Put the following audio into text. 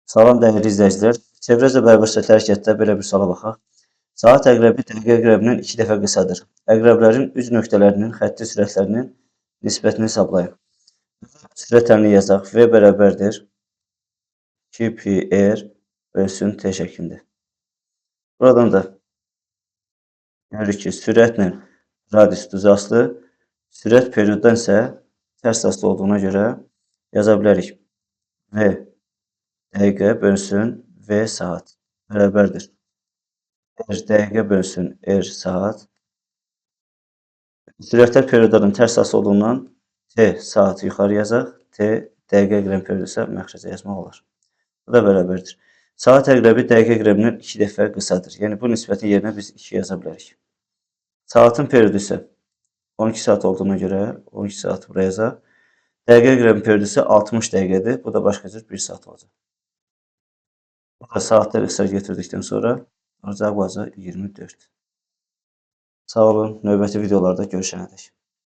Salam dəyərli izləyicilər. Çevrə zəbərbəsiyyət hərəkətdə belə bir suala baxaq. Saat əqrəbi dəqiqə əqrəbindən 2 dəfə qısadır. Əqrəblərin üz nöqtələrinin xətti sürətlərinin nisbətini hesablayın. Sürət əmrini yazaq. V bərabərdir 2πr bölsün t şəklində. Buradan da görürük ki, sürətlə radius düz aslı, sürət perioddan isə tərs aslı olduğuna görə yaza bilərik. V dəqiqə bölsün V saat bərabərdir. R dəqiqə bölsün R saat. Sürətlər periodlarının tərs aslı olduğundan T saatı yuxarı yazaq. T dəqiqə əqrəbi periyodu isə məxrəcə yazmaq olar. Bu da bərabərdir. Saat əqrəbi dəqiqə əqrəbindən 2 dəfə qısadır. Yəni bu nisbətin yerinə biz 2 yaza bilərik. Saatın periyodu isə 12 saat olduğuna görə 12 saat buraya yazaq. Dəqiqə əqrəbi periyodu isə 60 dəqiqədir. Bu da başqa cür 1 saat olacaq. Bu da saatlar ixtisar götürdükdən sonra cavab olacaq 24. Sağ olun. Növbəti videolarda görüşənədək.